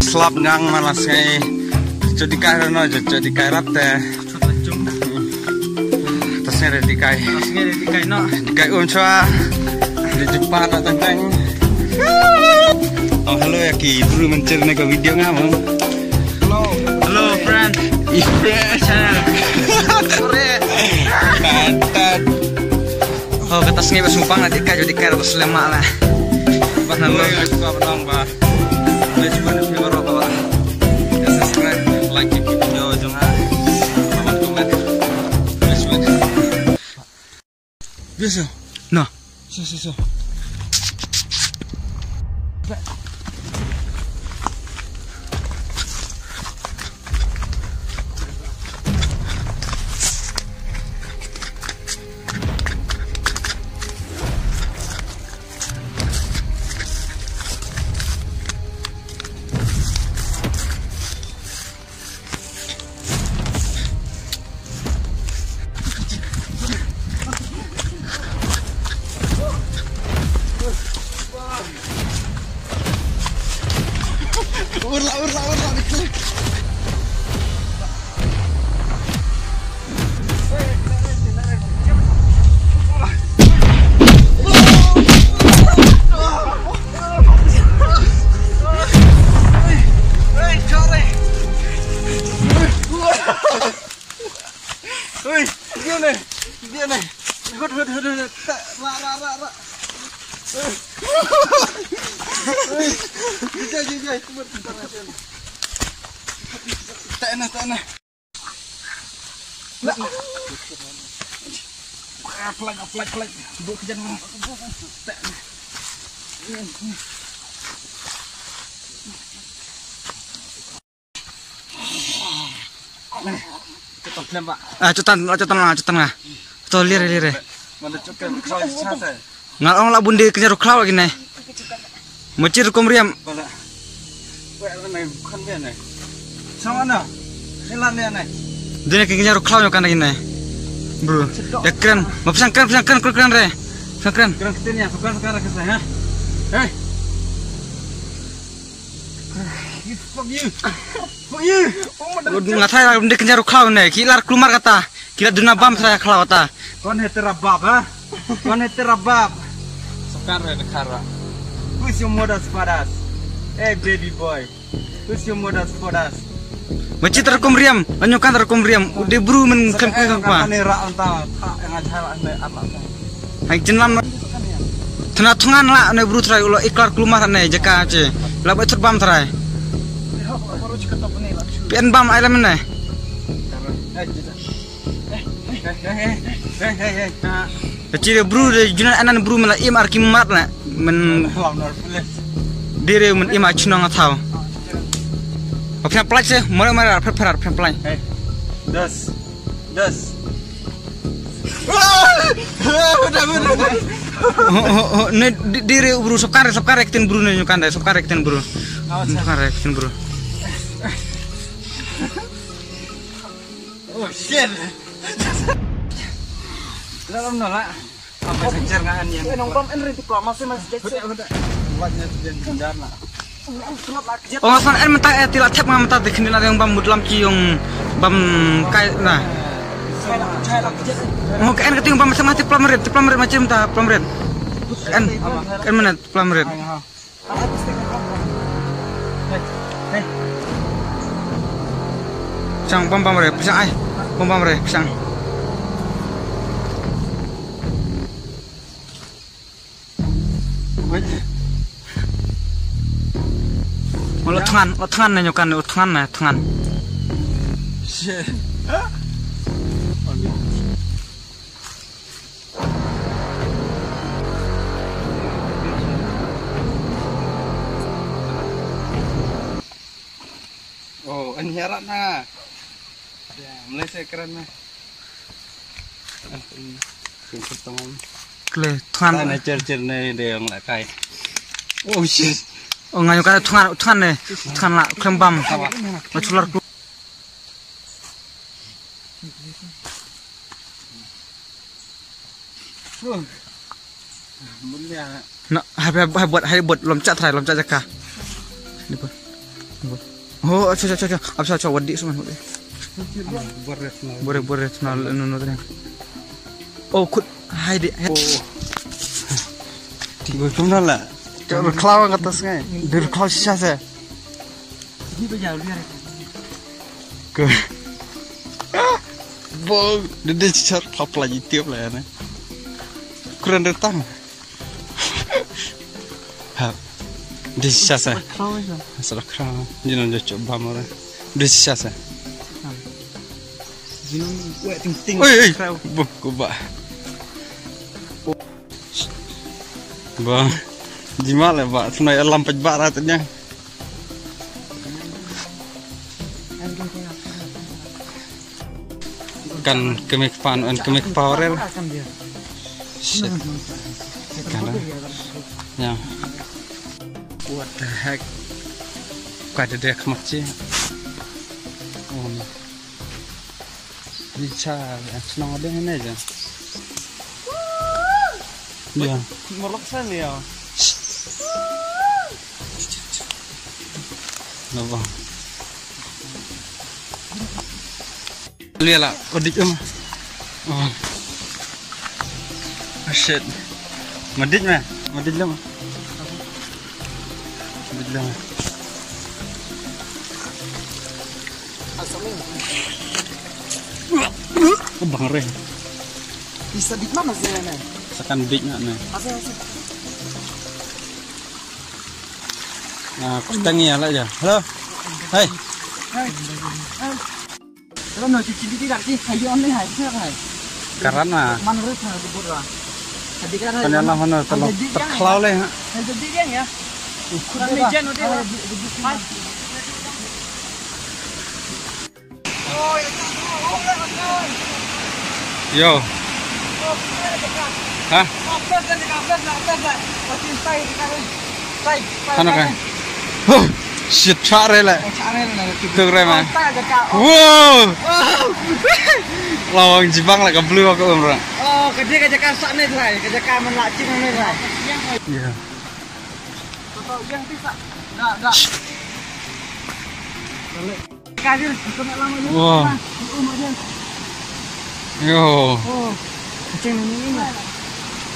Selap ngang malas ngay jadi kairan aja jadi kairat teh tasnya di kai no di kai unca di Jepang atau tentang oh halo ya ki dulu mencerna ke video ngamong halo friend channel sore kantat oh ketasnya besumpang nanti kai jadi kairat selama lah pas halo suka penong bah let's go to subscribe, like video jangan comment. Biasa. Nah, so. Urla dikit. Dia nih. Hut. Ra. Jai, tanah. Flag. Buk kejan mana? Cetan lah. Tuh lire. Mana cukan santai. Ngalong lah bundi kejar klau lagi nih. Macir kumriam. Bukan dia nih. Sama mana? Hilang dia nih. Dia kejar klau yang kan lagi nih. Bro, ya keren. Mau pesan keren re. Pesan keren. Keren ketirnya, bukan sekarang ke saya. Hey. Fuck you. Nggak tahu lah bundi kejar klau nih. Kilar keluar kata. Kira duna bam saya klau kata. Kon heterabab ha? Kon heterabab. Sekarang nekara. Who's your modus fadas? Hey baby boy. Who's your modus fadas? Macam terkumriam, anyukan terkumriam. Udah buru menkan apa? Ini rak antara yang ajar apa? Hai jenam. Tengah lah, ane buru terai ulo iklar keluar ane jaka aja. Lalu terbam terai. Pian bam air mana? Kecil bro, junan anan bro malah im arkimat lah, diri men im acunang atau, apa play sih, mana preparar play. Das, udah. Ne diri bro sokare ektin bro ne nyukan deh, sokare ektin bro. Oh shit. Dalam nolak apa kejar ngan yang nongpam enri kok masih udah buatnya jendar lah oh masan mentah tilat tap mentah dekin yang bam mudlam ki yung bam kai nah mau ke keting bam mati plamaret macam ta plamaret kan mana plamaret sang bam plamaret pisang ai bam plamaret pisang lo tangan na nyokan tangan. anh heran na. Malaysia keren na. Kle thuan na cer na de ang la kai. Oh shit. Oh ngayon ka thuan ne. Thuan la klembam. Machular ku. Nak hai buat lomcat jaka. Ni pun. Oh, coba wadi semua. Boleh nol tadi. Oh, kut hai di. Oh. Tiba cuma lah. Kalau kelawang atas kan. Dari kelawang sisa saya. Ini berjauh dia. Ke. Bong, dia cer top lagi tiap lah ya. Kurang datang. Ha. Di sisa saya. Salah kelawang. Jangan coba mara. Di sisa saya. Jinong wet ting. Oi, kuba. Bang, gimana Pak? Sunai alam pejbak ratanya. Kan kemik pan and kemik power. Shit. Ya. What the heck? Kada dia kemakci. Oh. Bisa, senang ada ini aja. Ya. Molok sana ya. Napa? Lihat lah, odik mah. Oh. Shit. Madit mah, madit lah mah. Madit lah. Bang Re. Bisa dik mana sih ini? Sekan dik nak nih. Asal. Nah, kustangi ya lah aja. Halo. Hai. Kalau nak cuci dik tak sih? Hayu on ni hai, siapa hai? Karena. Mana Re sana di bawah. Tadi kan. Karena mana terkelau leh. Hayu dik ya. Kurang mejen udah. Mas. Oh, yo. Hah? Ano kan? Oh, shit, cara lah. Tuh remah. Wow. Lawang Jepang lah, kebelu aku umrah. Oh, kerja kerja kasak nih lah, kerja kaman lacing nih lah. Iya. Yang bisa. Dah. Kasih, aku nak lama dulu. Wow. Yo. Oh.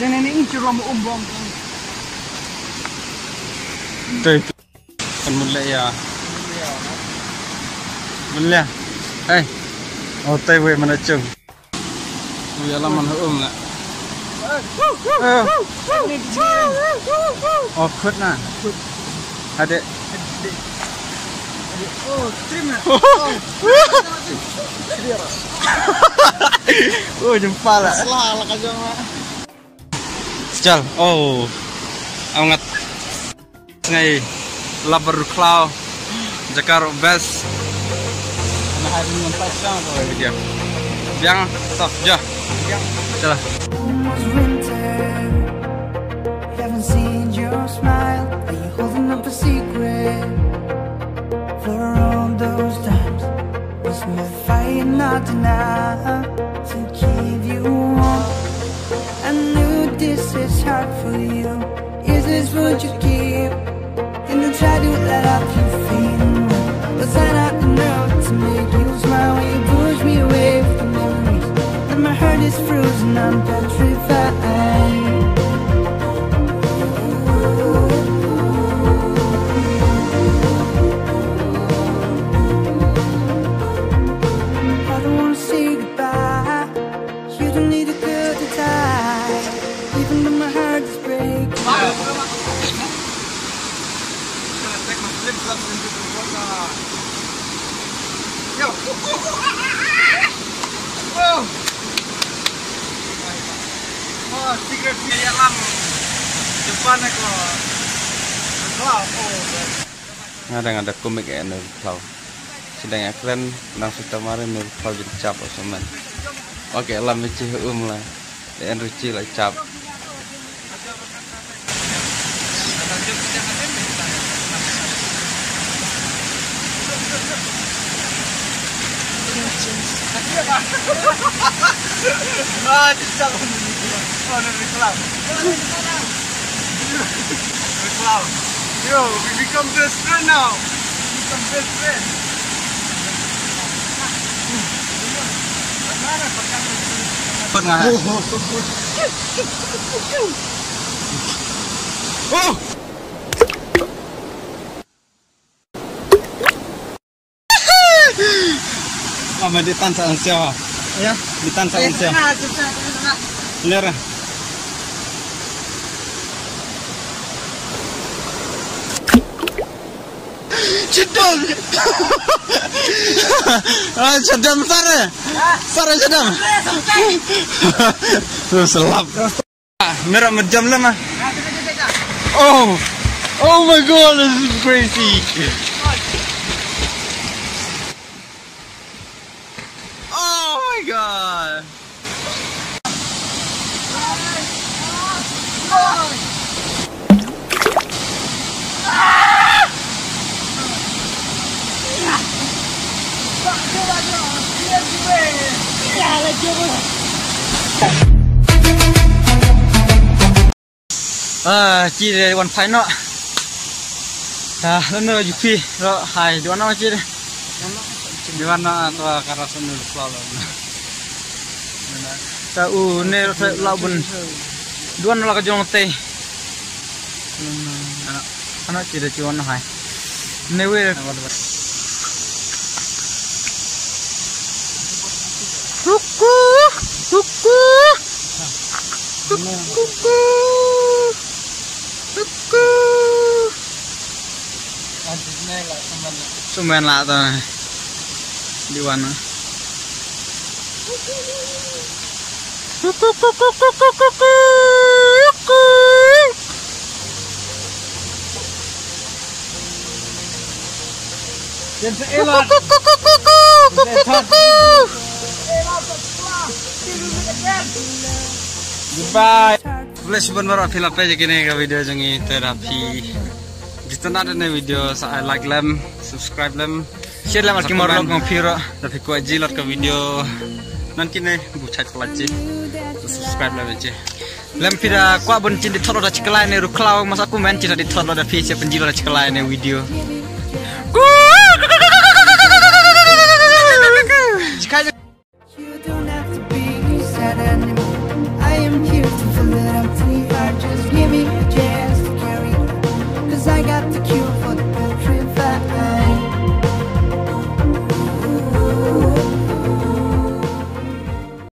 Ceng ini cuma mau umbong. Tuh. Kan mulai ya. Mulai. Hey. Oh, tay we mana cung. Ya laman lah. Oh, kut na. Ada. Oh, terima. Oh, jumpa lah. Salah kajang lah. Sejal. Oh, angat. Ngai labar klau. Jakar best. Nah, hari ini pasang apa dia? Yang stop jah. Jalan. Haven't seen your smile. Are you holding up a secret? For all those times we spent fighting not enough to keep you warm. I knew this is hard for you. Is this what you keep? And I try to let up you feeling. Was I not enough to make you smile when you push me away from memories? And my heart is frozen, I'm petrified. Oh, secret yang lam depan aku. Cloud. Ada komik ya nih cloud. sedang aklen nang suta mare nur kau jadi cap semen. Oke, lah meci lah. Dan ruci lah cap. Ah, cap. Oh, reklam. Reklam. Yo, we become best friend now. We become best friend. Oh. Mama ditansa siapa? Ya, ditansa siapa? Lera. Sedang. Sedang sare. Sare sedang. Selap. Merah menjam lama. Oh. Oh my god, this is crazy. Oh my god. Chỉ để còn phải nọ. Lần nữa Yupi, rồi hai đứa nó chỉ. Đứa nó tua karasan dulu selalu. Tahu ne lau bun. Dua nó cái jong teh. Anak chỉ để cuan hai. Ne we. Kuku, kuku, kuku. Sumen lah tuh di mana? Goodbye. Boleh sebenarnya film apa aja kini ke video jengi terapi. Jika ada video saya like lem, subscribe lem, share lem alki morlok ngopiro, tapi ku aja lot ke video nanti nih bucat pelaji, subscribe lem aja. Lem pira ku abon cinta thoro da cikelai nih ruklau mas aku main cinta di thoro da PC penjilo da cikelai nih video. You don't have to be sad anymore.